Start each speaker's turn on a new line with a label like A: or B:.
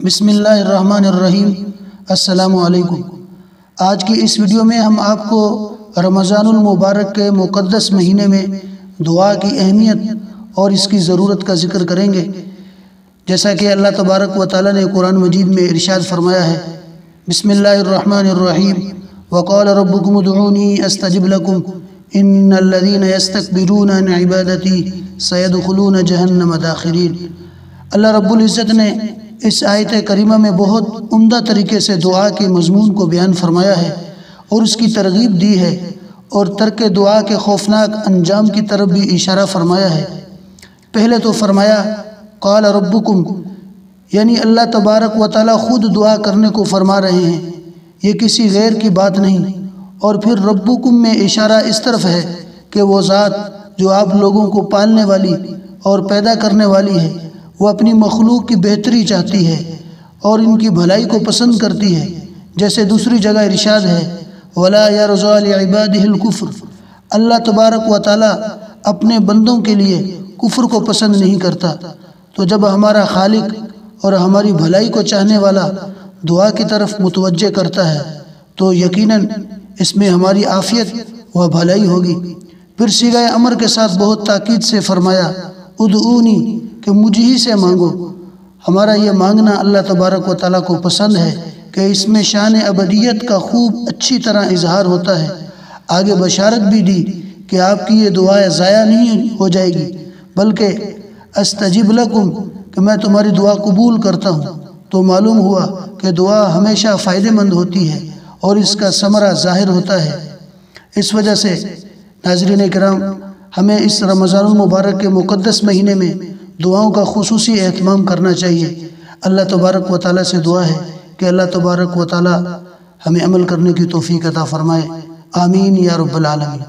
A: بسم اللہ الرحمن الرحیم۔ السلام علیکم۔ آج کی اس ویڈیو میں ہم آپ کو رمضان المبارک کے مقدس مہینے میں دعا کی اہمیت اور اس کی ضرورت کا ذکر کریں گے، جیسا کہ اللہ تبارک و تعالیٰ نے قرآن مجید میں ارشاد فرمایا ہے۔ بسم اللہ الرحمن الرحیم۔ وقال ربکم ادعونی استجب لکم ان الذین یستکبرون عن عبادتی سیدخلون جہنم داخرین۔ اللہ رب العزت نے اس آیت کریمہ میں بہت عمدہ طریقے سے دعا کے مضمون کو بیان فرمایا ہے اور اس کی ترغیب دی ہے، اور ترک دعا کے خوفناک انجام کی طرف بھی اشارہ فرمایا ہے۔ پہلے تو فرمایا قال ربکم، یعنی اللہ تبارک و تعالیٰ خود دعا کرنے کو فرما رہے ہیں، یہ کسی غیر کی بات نہیں۔ اور پھر ربکم میں اشارہ اس طرف ہے کہ وہ ذات جو آپ لوگوں کو پالنے والی اور پیدا کرنے والی ہے، وہ اپنی مخلوق کی بہتری چاہتی ہے اور ان کی بھلائی کو پسند کرتی ہے، جیسے دوسری جگہ ارشاد ہے وَلَا يَرْضَىٰ لِعِبَادِهِ الْكُفْرَ۔ اللہ تبارک و تعالیٰ اپنے بندوں کے لیے کفر کو پسند نہیں کرتا۔ تو جب ہمارا خالق اور ہماری بھلائی کو چاہنے والا دعا کی طرف متوجہ کرتا ہے تو یقیناً اس میں ہماری عافیت و بھلائی ہوگی۔ پھر صیغہ امر کے ساتھ بہت تاکید سے فرمایا ادعونی، کہ مجھ ہی سے مانگو۔ ہمارا یہ مانگنا اللہ تبارک و تعالیٰ کو پسند ہے کہ اس میں شان ابدیت کا خوب اچھی طرح اظہار ہوتا ہے۔ آگے بشارت بھی دی کہ آپ کی یہ دعائیں ضائع نہیں ہو جائے گی، بلکہ استجب لکم، کہ میں تمہاری دعا قبول کرتا ہوں۔ تو معلوم ہوا کہ دعا ہمیشہ فائدہ مند ہوتی ہے اور اس کا ثمرہ ظاہر ہوتا ہے۔ اس وجہ سے ناظرین کرام، ہمیں اس رمضان المبارک کے مقدس مہینے میں دعاؤں کا خصوصی اہتمام کرنا چاہیے۔ اللہ تبارک و تعالیٰ سے دعا ہے کہ اللہ تبارک و تعالیٰ ہمیں عمل کرنے کی توفیق عطا فرمائے۔ آمین یا رب العالمین۔